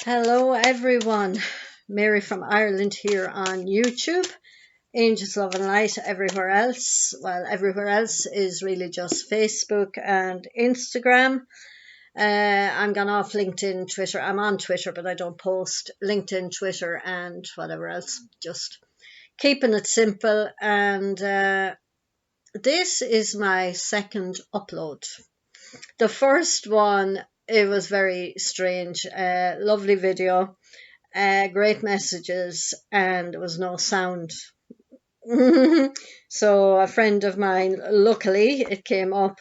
Hello, everyone. Mary from Ireland here on YouTube. Angels, Love and Light everywhere else. Well, everywhere else is really just Facebook and Instagram. I'm gone off LinkedIn, Twitter. I'm on Twitter, but I don't post. LinkedIn, Twitter, and whatever else. Just keeping it simple. And this is my second upload. The first one, it was very strange. Lovely video. Great messages, and there was no sound. So a friend of mine, luckily it came up,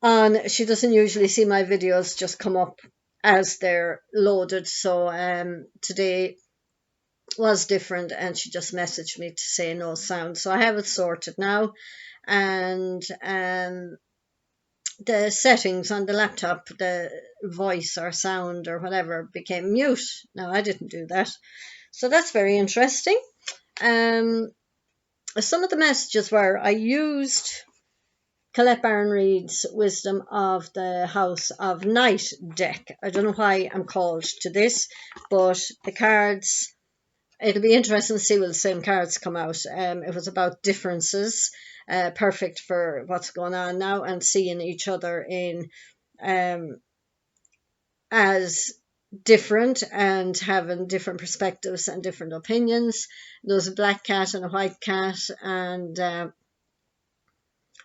and she doesn't usually see my videos just come up as they're loaded. So today was different, and she just messaged me to say no sound. So I have it sorted now, and the settings on the laptop, the voice or sound or whatever, became mute. Now I didn't do that. So that's very interesting. Some of the messages were, I used Colette Baron Reid's Wisdom of the House of Night deck. I don't know why I'm called to this, but the cards, it'll be interesting to see will the same cards come out. It was about differences, perfect for what's going on now, and seeing each other in as different and having different perspectives and different opinions. There was a black cat and a white cat, and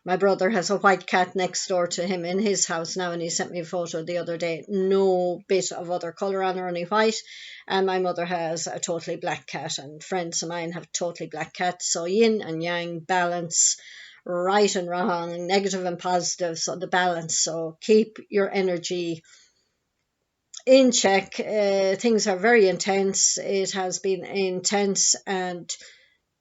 my brother has a white cat next door to him in his house now, and he sent me a photo the other day. No bit of other colour on her, only white. And my mother has a totally black cat, and friends of mine have totally black cats. So yin and yang, balance, right and wrong, negative and positive. So the balance. So keep your energy in check. Things are very intense. It has been intense and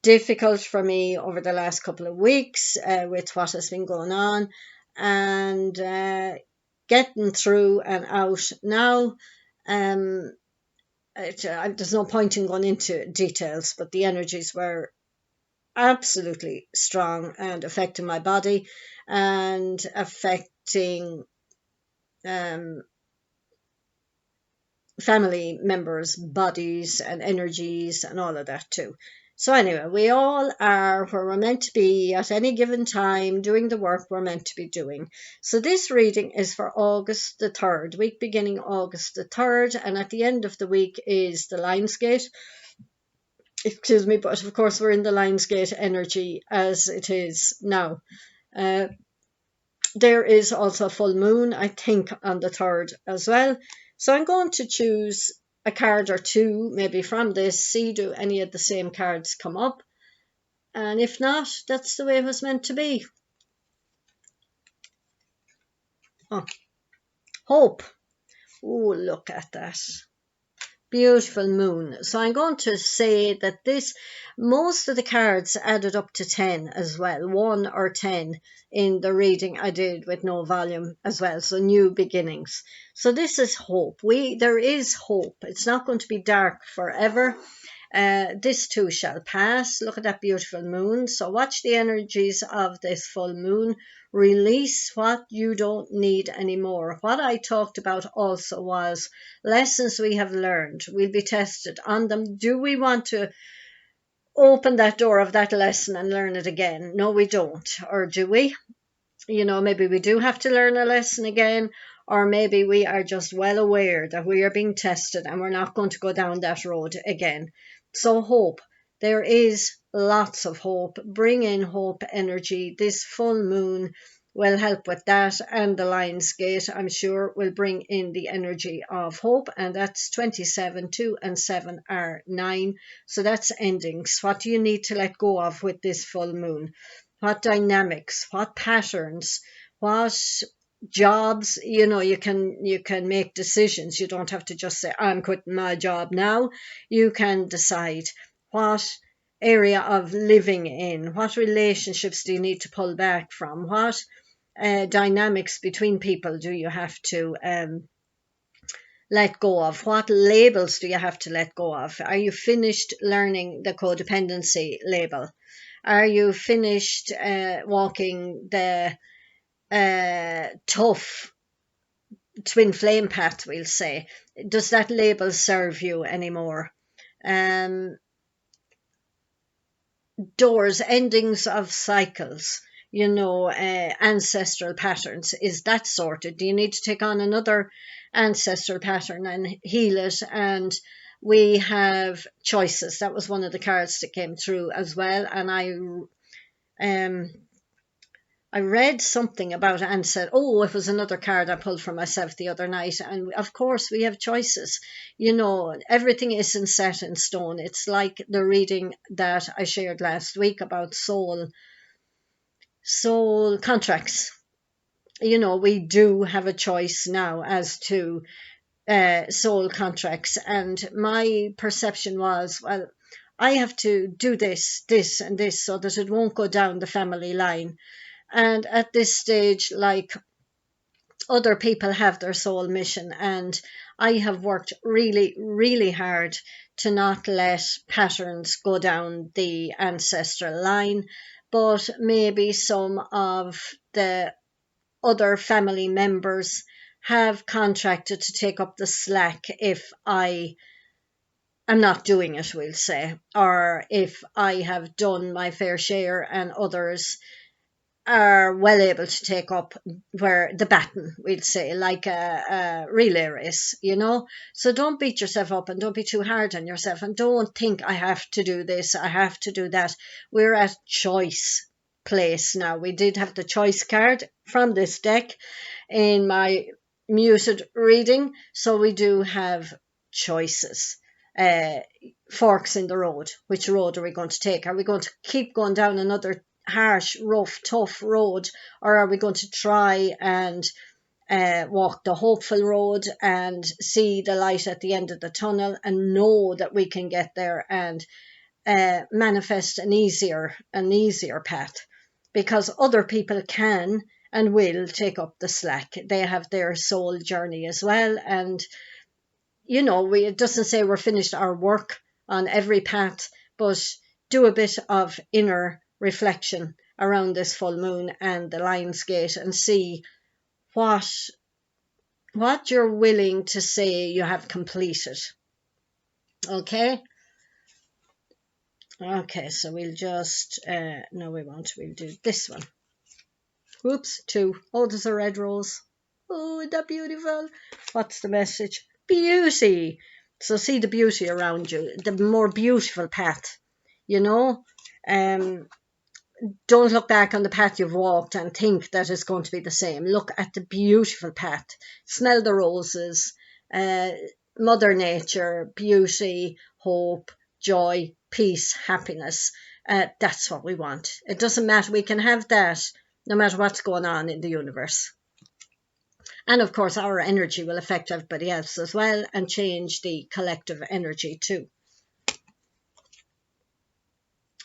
difficult for me over the last couple of weeks with what has been going on, and getting through and out now. There's no point in going into details, but the energies were absolutely strong and affecting my body and affecting family members' bodies and energies and all of that too. So anyway, we all are where we're meant to be at any given time, doing the work we're meant to be doing. So this reading is for August the 3rd, week beginning August the 3rd, and at the end of the week is the Lionsgate. Excuse me, but of course we're in the Lionsgate energy as it is now. There is also a full moon, I think, on the 3rd as well. So I'm going to choose a card or two, maybe from this, see do any of the same cards come up. And if not, that's the way it was meant to be. Oh, hope. Oh, look at that. Beautiful moon. So I'm going to say that most of the cards added up to 10 as well, 1 or 10 in the reading I did with no volume as well. So new beginnings. So this is hope. There is hope. It's not going to be dark forever. This too shall pass. Look at that beautiful moon. So watch the energies of this full moon. Release what you don't need anymore. What I talked about also was lessons we have learned. We'll be tested on them. Do we want to open that door of that lesson and learn it again? No, we don't. Or do we? Maybe we do have to learn a lesson again, or maybe we are just well aware that we are being tested and we're not going to go down that road again. So hope. There is lots of hope. Bring in hope energy. This full moon will help with that, and the Lionsgate, I'm sure, will bring in the energy of hope, and that's 27, 2 and 7 are 9. So that's endings. What do you need to let go of with this full moon? What dynamics, what patterns, what jobs? You can make decisions. You don't have to just say, I'm quitting my job now. You can decide what area of living in, what relationships do you need to pull back from, what dynamics between people do you have to let go of, what labels do you have to let go of? Are you finished learning the codependency label? Are you finished walking the tough twin flame path, we'll say. Does that label serve you anymore? Doors, endings of cycles, ancestral patterns. Is that sorted? Do you need to take on another ancestral pattern and heal it? And we have choices. That was one of the cards that came through as well. And I read something about ancestors. Oh, it was another card I pulled for myself the other night. And of course, we have choices. Everything isn't set in stone. It's like the reading that I shared last week about soul contracts. We do have a choice now as to soul contracts. And my perception was, well, I have to do this, this, and this so that it won't go down the family line. And at this stage, like, other people have their soul mission, and I have worked really, really hard to not let patterns go down the ancestral line, but maybe some of the other family members have contracted to take up the slack if I am not doing it, we'll say, or if I have done my fair share and others are well able to take up where the baton, we'd say, like a relay race, So don't beat yourself up and don't be too hard on yourself, and don't think I have to do this, I have to do that. We're at choice place now. We did have the choice card from this deck in my muted reading, so we do have choices. Forks in the road. Which road are we going to take? Are we going to keep going down another harsh, rough, tough road, or are we going to try and walk the hopeful road and see the light at the end of the tunnel and know that we can get there and manifest an easier path? Because other people can and will take up the slack. They have their soul journey as well, and it doesn't say we're finished our work on every path, but do a bit of inner reflection around this full moon and the Lion's Gate and see what you're willing to say you have completed. Okay, so we'll just no, we won't. We'll do this one. Oops, 2. Oh, there's a red rose. Oh, isn't that beautiful? What's the message? Beauty. So see the beauty around you, the more beautiful path, don't look back on the path you've walked and think that it's going to be the same. Look at the beautiful path. Smell the roses. Mother Nature, beauty, hope, joy, peace, happiness. That's what we want. It doesn't matter. We can have that no matter what's going on in the universe. And of course, our energy will affect everybody else as well and change the collective energy too.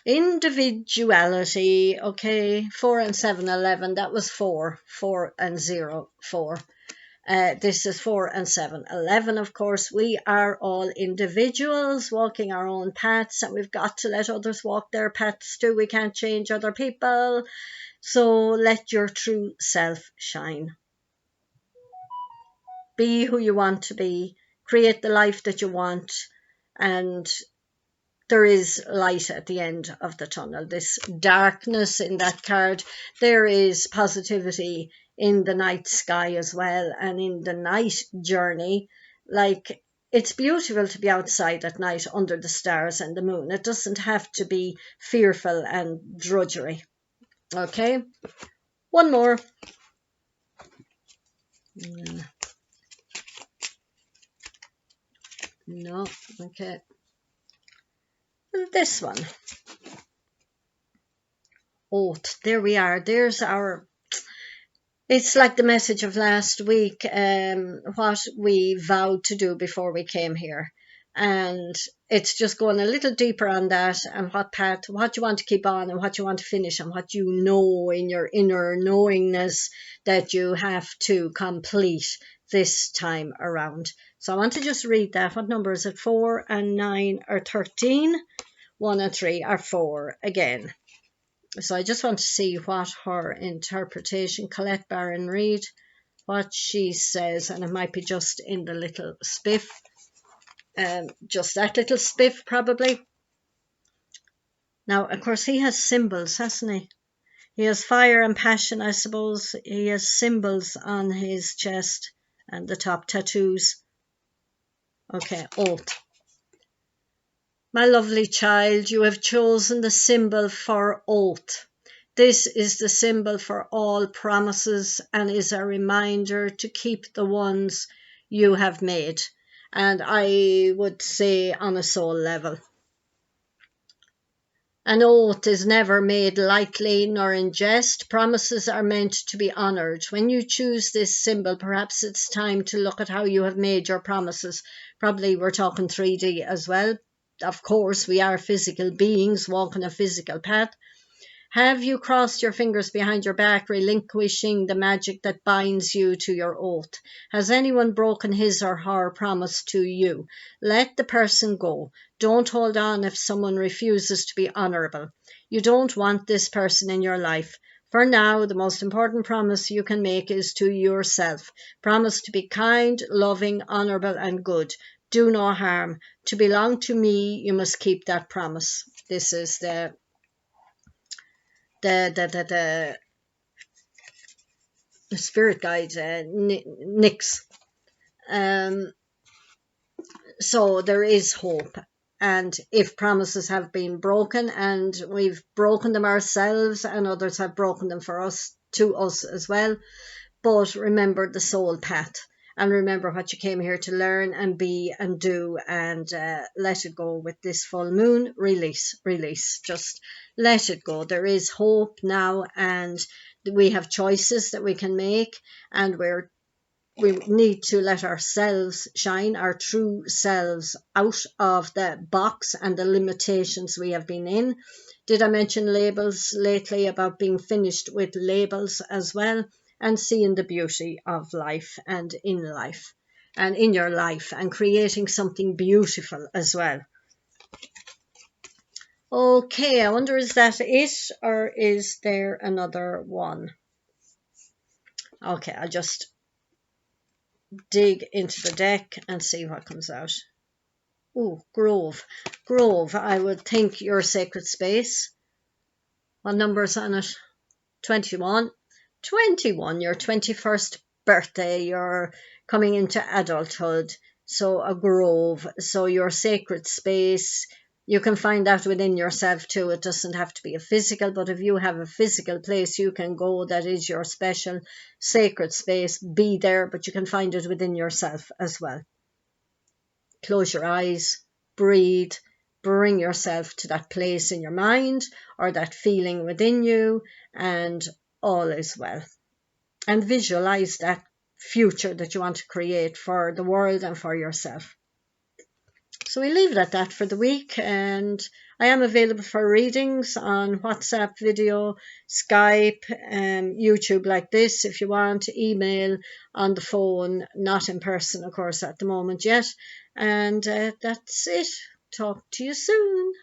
Individuality. Okay, 4 and 7, 11. That was 4 and 0, 4. This is 4 and 7, 11. Of course, we are all individuals walking our own paths, and we've got to let others walk their paths too. We can't change other people. So let your true self shine. Be who you want to be. Create the life that you want. And there is light at the end of the tunnel. This darkness in that card, there is positivity in the night sky as well, and in the night journey. Like, it's beautiful to be outside at night under the stars and the moon. It doesn't have to be fearful and drudgery. Okay, one more. No, okay. This one. Oath. There we are. There's our. It's like the message of last week, what we vowed to do before we came here. And it's just going a little deeper on that, and what path, what you want to keep on and what you want to finish, and what you know in your inner knowingness that you have to complete this time around. So I want to just read that. What number is it? 4 and 9 are 13. 1 and 3 are 4 again. So I just want to see what her interpretation, Colette Baron Reid, what she says, and it might be just in the little spiff, just that little spiff probably. Now, of course, he has symbols, hasn't he? He has fire and passion, I suppose. He has symbols on his chest and the top, tattoos. Okay, oath. My lovely child, you have chosen the symbol for oath. This is the symbol for all promises and is a reminder to keep the ones you have made. And I would say on a soul level. An oath is never made lightly nor in jest. Promises are meant to be honoured. When you choose this symbol, perhaps it's time to look at how you have made your promises. Probably we're talking 3D as well. Of course, we are physical beings walking a physical path. Have you crossed your fingers behind your back, relinquishing the magic that binds you to your oath? Has anyone broken his or her promise to you? Let the person go. Don't hold on if someone refuses to be honourable. You don't want this person in your life. For now, the most important promise you can make is to yourself. Promise to be kind, loving, honourable and good. Do no harm. To belong to me, you must keep that promise. This is the spirit guide, Nyx. So there is hope. And if promises have been broken and we've broken them ourselves and others have broken them for us, to us as well, but remember the soul path and remember what you came here to learn and be and do, and let it go with this full moon. Release, just let it go. There is hope now, and we have choices that we can make, and we need to let ourselves shine, our true selves, out of the box and the limitations we have been in. Did I mention labels lately, about being finished with labels as well, and seeing the beauty of life and in life and in your life and creating something beautiful as well. Okay, I wonder, is that it or is there another one? Okay, I'll just dig into the deck and see what comes out. Oh, Grove. Grove, I would think your sacred space. What number's on it? 21. 21, your 21st birthday. You're coming into adulthood. So a grove. So your sacred space. You can find that within yourself too. It doesn't have to be a physical, but if you have a physical place you can go that is your special sacred space, be there, but you can find it within yourself as well. Close your eyes, breathe, bring yourself to that place in your mind or that feeling within you, and all is well. And visualize that future that you want to create for the world and for yourself. So we leave it at that for the week, and I am available for readings on WhatsApp, video, Skype, YouTube like this if you want, email, on the phone, not in person of course at the moment yet. And that's it. Talk to you soon.